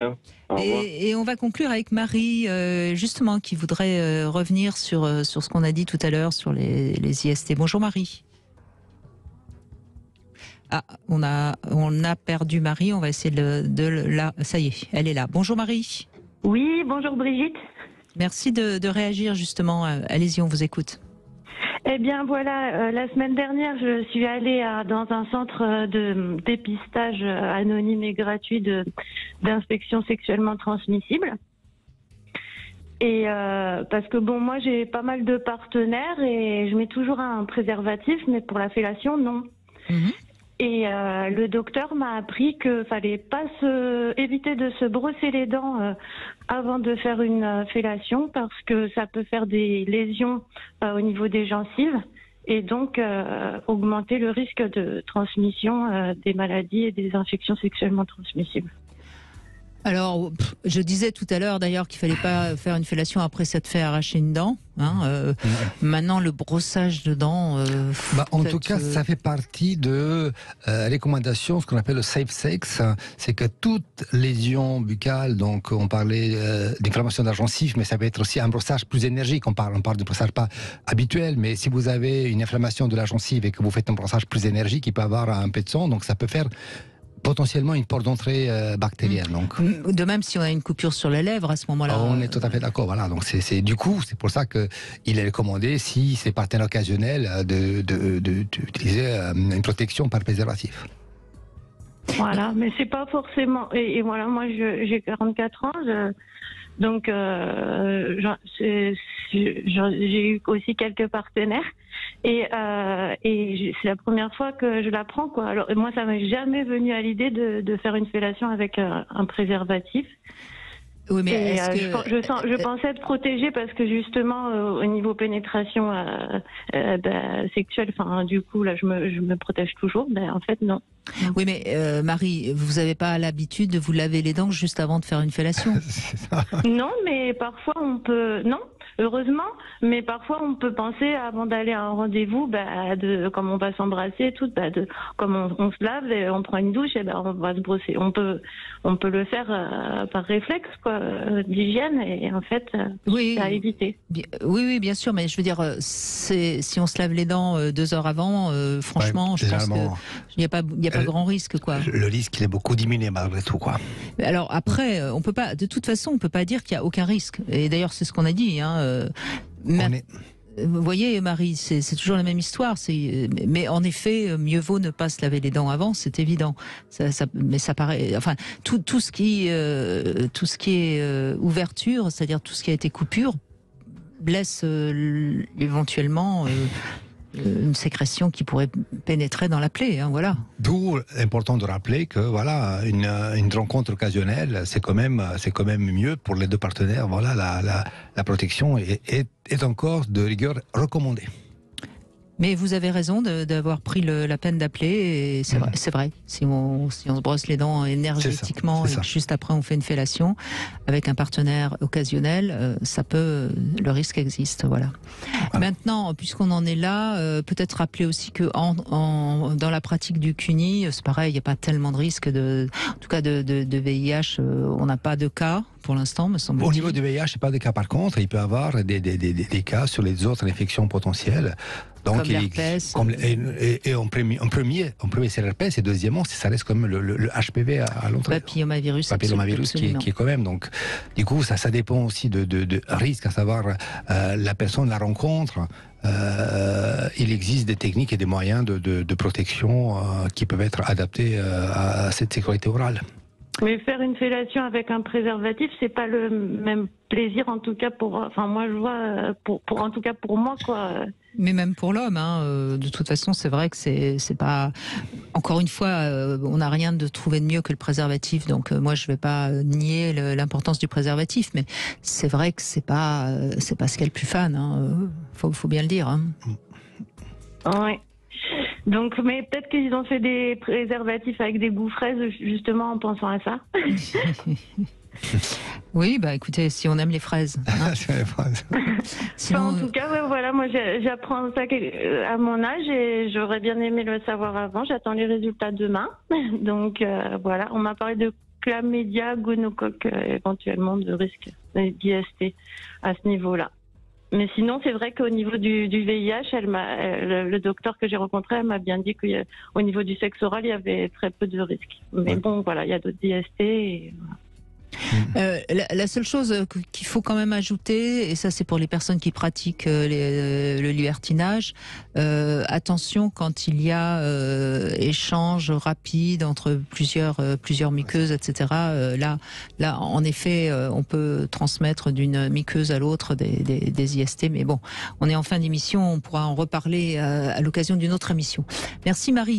Bien. Au revoir. Et on va conclure avec Marie, justement, qui voudrait revenir sur ce qu'on a dit tout à l'heure sur les IST. Bonjour Marie. Ah, on a perdu Marie, on va essayer ça y est, elle est là. Bonjour Marie. Oui, bonjour Brigitte. Merci de réagir justement. Allez-y, on vous écoute. Eh bien voilà, la semaine dernière, je suis allée dans un centre de dépistage anonyme et gratuit d'infections sexuellement transmissibles. Et parce que bon, moi j'ai pas mal de partenaires et je mets toujours un préservatif, mais pour la fellation, non. Mhm. Et le docteur m'a appris qu'il fallait pas éviter de se brosser les dents avant de faire une fellation parce que ça peut faire des lésions au niveau des gencives et donc augmenter le risque de transmission des maladies et des infections sexuellement transmissibles. Alors, je disais tout à l'heure d'ailleurs qu'il fallait pas faire une fellation après s'être fait arracher une dent. Maintenant, le brossage de dents. En tout cas, ça fait partie de recommandations, ce qu'on appelle le safe sex. C'est que toute lésion buccale, donc on parlait d'inflammation de la gencive, mais ça peut être aussi un brossage plus énergique. On parle de brossage pas habituel, mais si vous avez une inflammation de la gencive et que vous faites un brossage plus énergique, il peut avoir un peu de sang, donc ça peut faire potentiellement une porte d'entrée bactérienne. Donc. De même si on a une coupure sur les lèvres à ce moment-là. On est tout à fait d'accord. Voilà. Donc c'est pour ça que il est recommandé, si c'est partenaire occasionnel, d'utiliser une protection par préservatif. Voilà, mais c'est pas forcément. Et voilà, moi j'ai 44 ans. Donc, j'ai eu aussi quelques partenaires et c'est la première fois que je la prends, quoi. Alors, moi, ça m'est jamais venu à l'idée de faire une fellation avec un préservatif. Oui, mais je pensais être protégée parce que justement au niveau pénétration sexuelle, enfin du coup là je me protège toujours, mais en fait non. Oui, mais Marie, vous n'avez pas l'habitude de vous laver les dents juste avant de faire une fellation? Non, mais parfois on peut. Non, heureusement, mais parfois on peut penser avant d'aller à un rendez-vous, comme on va s'embrasser et tout, comme on se lave, et on prend une douche, et on va se brosser. On peut le faire par réflexe, quoi, d'hygiène, et en fait, c'est à éviter. Oui, bien sûr, mais je veux dire, si on se lave les dents 2 heures avant, franchement, je pense qu'il n'y a pas grand risque, quoi. Le risque, il est beaucoup diminué malgré tout, quoi. Alors après, on peut pas, de toute façon, on peut pas dire qu'il y a aucun risque. Et d'ailleurs, c'est ce qu'on a dit. Vous voyez, Marie, c'est toujours la même histoire. Mais en effet, mieux vaut ne pas se laver les dents avant, c'est évident. Mais ça paraît. Enfin, tout ce qui est ouverture, c'est-à-dire tout ce qui a été coupure, blesse éventuellement. Une sécrétion qui pourrait pénétrer dans la plaie, voilà. D'où important de rappeler que voilà, une rencontre occasionnelle, c'est quand même mieux pour les deux partenaires. Voilà, la protection est encore de rigueur recommandée. Mais vous avez raison d'avoir pris la peine d'appeler, et c'est vrai. Si on se brosse les dents énergétiquement et juste après on fait une fellation avec un partenaire occasionnel, le risque existe, voilà. Maintenant, puisqu'on en est là, peut-être rappeler aussi que dans la pratique du CUNY, c'est pareil, il n'y a pas tellement de risques en tout cas de VIH, on n'a pas de cas pour l'instant, me semble-t-il. Au niveau du VIH, c'est pas de cas. Par contre, il peut y avoir des cas sur les autres infections potentielles. Donc, comme l'herpès. Et en premier, c'est l'herpès, et deuxièmement, ça reste comme le HPV à l'entrée. Papillomavirus qui est quand même. Donc, du coup, ça dépend aussi de risque, à savoir la personne, la rencontre. Il existe des techniques et des moyens de protection qui peuvent être adaptés à cette sécurité orale. Mais faire une fellation avec un préservatif, c'est pas le même plaisir, en tout cas moi je vois, en tout cas pour moi, quoi. Mais même pour l'homme, de toute façon, c'est vrai que c'est pas. Encore une fois, on n'a rien de trouvé de mieux que le préservatif, donc moi je vais pas nier l'importance du préservatif, mais c'est vrai que c'est pas ce qu'il y a le plus fan, faut bien le dire. Ouais. Donc, mais peut-être qu'ils ont fait des préservatifs avec des goûts fraises, justement, en pensant à ça. Oui, écoutez, si on aime les fraises. Sinon, en tout cas, voilà, moi j'apprends ça à mon âge et j'aurais bien aimé le savoir avant. J'attends les résultats demain. Donc voilà, on m'a parlé de chlamydia, gonocoque, éventuellement de risque d'IST à ce niveau-là. Mais sinon, c'est vrai qu'au niveau du VIH, le docteur que j'ai rencontré, elle m'a bien dit qu'au niveau du sexe oral, il y avait très peu de risques. Mais bon, voilà, il y a d'autres IST. Et voilà. La seule chose qu'il faut quand même ajouter, et ça c'est pour les personnes qui pratiquent le libertinage, attention quand il y a échange rapide entre plusieurs muqueuses, etc. Là, en effet, on peut transmettre d'une muqueuse à l'autre des IST, mais bon, on est en fin d'émission, on pourra en reparler à l'occasion d'une autre émission. Merci Marie.